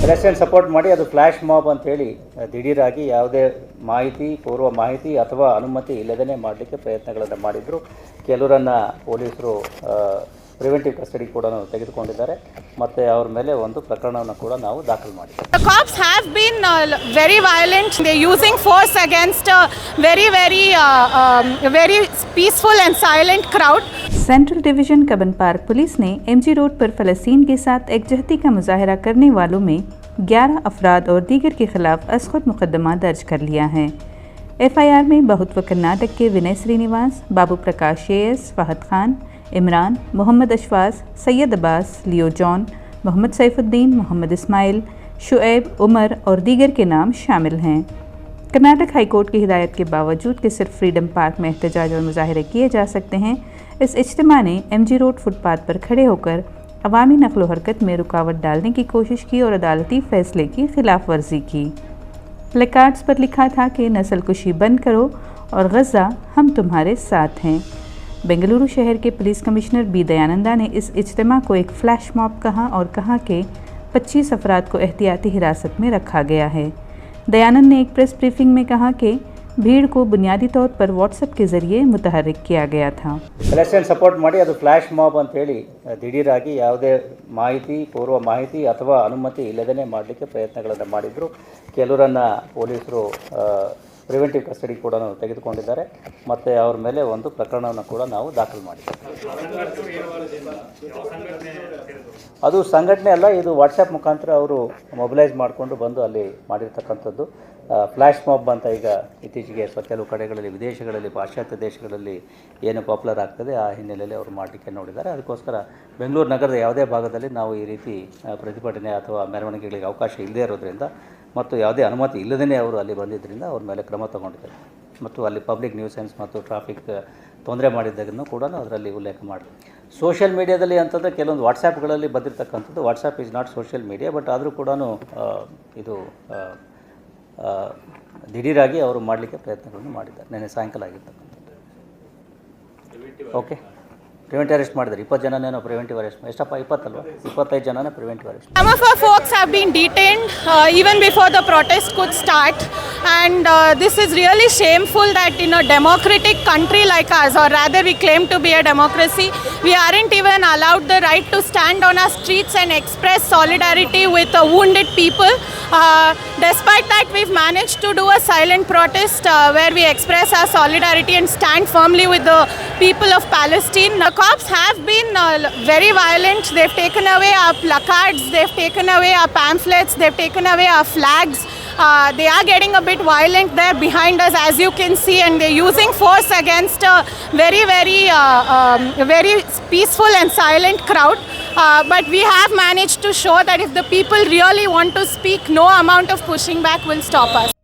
Election support ಮಾಡಿ ಅದು flash mob ಅಂತೇಳಿ ದಿಢೀರಾಗಿ ಯಾವುದೇ ಪೂರ್ವ ಮಾಹಿತಿ ಅಥವಾ ಅನುಮತಿ ಇಲ್ಲದೇ ಮಾಡಲಿಕ್ಕೆ ಪ್ರಯತ್ನಗಳನ್ನು ಮಾಡಿದ್ರು. ಕೆಲವರನ್ನು ಪೊಲೀಸರು ಪ್ರಿವೆಂಟಿವ್ ಕಸ್ಟಡಿ ಕೂಡ ತೆಗೆದುಕೊಂಡಿದ್ದಾರೆ ಮತ್ತು ಅವ್ರ ಮೇಲೆ ಒಂದು ಪ್ರಕರಣವನ್ನು ಕೂಡ ನಾವು ದಾಖಲು ಮಾಡಿದ್ದೇವೆ. The cops have been very violent. They're using force against a very peaceful and silent crowd. Central division Cubbon park police ने एमजी रोड पर फ़लस्तीन के साथ एकजहती का मुजाहरा करने वालों में 11 अफराद और दीगर के खिलाफ असखुद मुकदमा दर्ज कर लिया है। एफआईआर में बहुत्व कर्नाटक के विनय श्रीनिवास, बाबू प्रकाश एएस, फहद खान, इमरान, मोहम्मद अशफास, सैयद अब्बास, लियो जॉन, मोहम्मद सैफुद्दीन, मोहम्मद इस्माइल, शुएब, उमर और दीगर के नाम शामिल हैं। कर्नाटक हाईकोर्ट की हिदायत के बावजूद कि सिर्फ फ्रीडम पार्क में एहतजाज और मुजाहरे किए जा सकते हैं, इस इज्तिमा ने एमजी रोड फुटपाथ पर खड़े होकर अवामी नक्ल हरकत में रुकावट डालने की कोशिश की और अदालती फैसले की खिलाफ वर्जी की। प्लेकार्ड्स पर लिखा था कि नस्लकुशी बंद करो और गज़ा हम तुम्हारे साथ हैं। बेंगलुरु शहर के पुलिस कमिश्नर बी दयानंदा ने इस इज्तिमा को एक फ्लैश मॉब कहा और कहा कि 25 अफराद को एहतियाती हिरासत में रखा गया है। दयानंद ने एक प्रेस ब्रीफिंग में कहा कि भीड़ को बुनियादी तौर पर व्हाट्सएप के जरिए मुतहर्रिक किया गया था। ಎಲೆಕ್ಷನ್ ಸಪೋರ್ಟ್ ಮಾಡಿ ಅದು ಫ್ಲ್ಯಾಶ್ ಮಾಬ್ ಅಂತೇಳಿ ದಿಢೀರಾಗಿ ಯಾವುದೇ ಪೂರ್ವ ಮಾಹಿತಿ ಅಥವಾ ಅನುಮತಿ ಇಲ್ಲದೇ ಮಾಡಲಿಕ್ಕೆ ಪ್ರಯತ್ನಗಳನ್ನು ಮಾಡಿದ್ರು. ಕೆಲವರನ್ನು ಪೊಲೀಸರು ಪ್ರಿವೆಂಟಿವ್ ಕಸ್ಟಡಿ ಕೂಡ ತೆಗೆದುಕೊಂಡಿದ್ದಾರೆ ಮತ್ತು ಅವ್ರ ಮೇಲೆ ಒಂದು ಪ್ರಕರಣವನ್ನು ಕೂಡ ನಾವು ದಾಖಲು ಮಾಡಿದ್ದೇವೆ. ಅದು ಸಂಘಟನೆ ಅಲ್ಲ, ಇದು ವಾಟ್ಸಪ್ ಮುಖಾಂತರ ಅವರು ಮೊಬಿಲೈಸ್ ಮಾಡಿಕೊಂಡು ಬಂದು ಅಲ್ಲಿ ಮಾಡಿರ್ತಕ್ಕಂಥದ್ದು. ಫ್ಲ್ಯಾಶ್ ಮಾಬ್ ಅಂತ ಈಗ ಇತ್ತೀಚೆಗೆ ಕೆಲವು ಕಡೆಗಳಲ್ಲಿ ವಿದೇಶಗಳಲ್ಲಿ ಪಾಶ್ಚಾತ್ಯ ದೇಶಗಳಲ್ಲಿ ಏನು ಪಾಪ್ಯುಲರ್ ಆಗ್ತದೆ ಆ ಹಿನ್ನೆಲೆಯಲ್ಲಿ ಅವರು ಮಾಡಲಿಕ್ಕೆ ನೋಡಿದ್ದಾರೆ. ಅದಕ್ಕೋಸ್ಕರ ಬೆಂಗಳೂರು ನಗರದ ಯಾವುದೇ ಭಾಗದಲ್ಲಿ ನಾವು ಈ ರೀತಿ ಪ್ರತಿಭಟನೆ ಅಥವಾ ಮೆರವಣಿಗೆಗಳಿಗೆ ಅವಕಾಶ ಇಲ್ಲದೇ ಇರೋದ್ರಿಂದ ಮತ್ತು ಯಾವುದೇ ಅನುಮತಿ ಇಲ್ಲದೇ ಅವರು ಅಲ್ಲಿ ಬಂದಿದ್ದರಿಂದ ಅವ್ರ ಮೇಲೆ ಕ್ರಮ ತಗೊಂಡಿದ್ದಾರೆ. ಮತ್ತು ಅಲ್ಲಿ ಪಬ್ಲಿಕ್ ನ್ಯೂಸೆನ್ಸ್ ಮತ್ತು ಟ್ರಾಫಿಕ್ ತೊಂದರೆ ಮಾಡಿದ್ದಾಗನ್ನು ಕೂಡ ಅದರಲ್ಲಿ ಉಲ್ಲೇಖ ಮಾಡಿ. ಸೋಷಿಯಲ್ ಮೀಡಿಯಾದಲ್ಲಿ ಅಂತಂದರೆ ಕೆಲವೊಂದು ವಾಟ್ಸಪ್ಗಳಲ್ಲಿ ಬಂದಿರತಕ್ಕಂಥದ್ದು. WhatsApp is not social media, but ಆದರೂ ಕೂಡ ಇದು ದಿಢೀರಾಗಿ ಅವರು ಮಾಡಲಿಕ್ಕೆ ಪ್ರಯತ್ನಗಳನ್ನು ಮಾಡಿದ್ದಾರೆ. ನೆನ್ನೆ ಸಾಯಂಕಾಲ ಆಗಿರ್ತಕ್ಕಂಥದ್ದು. ಓಕೆ, ಪ್ರಿವೆಂಟಿವ್ ಅರೆಸ್ಟ್ ಮಾಡಿದ್ದಾರೆ. 20 ಜನನೇನೋ ಪ್ರಿವೆಂಟಿವ್ ಅರೆಸ್ಟ್. ಎಷ್ಟಪ್ಪ, 20 ಅಲ್ವಾ? 25 ಜನನೇ preventive arrest. Some of our folks have been detained even before the protest could start, and this is really shameful that in a democratic country like us, or rather we claim to be a democracy, we aren't even allowed the right to stand on our streets and express solidarity with wounded people. Despite that, we've managed to do a silent protest where we express our solidarity and stand firmly with the people of Palestine. The cops have been very violent. They've taken away our placards, they've taken away our pamphlets, they've taken away our flags. They are getting a bit violent there behind us, as you can see, and they're using force against a very peaceful and silent crowd. But we have managed to show that if the people really want to speak, no amount of pushing back will stop us.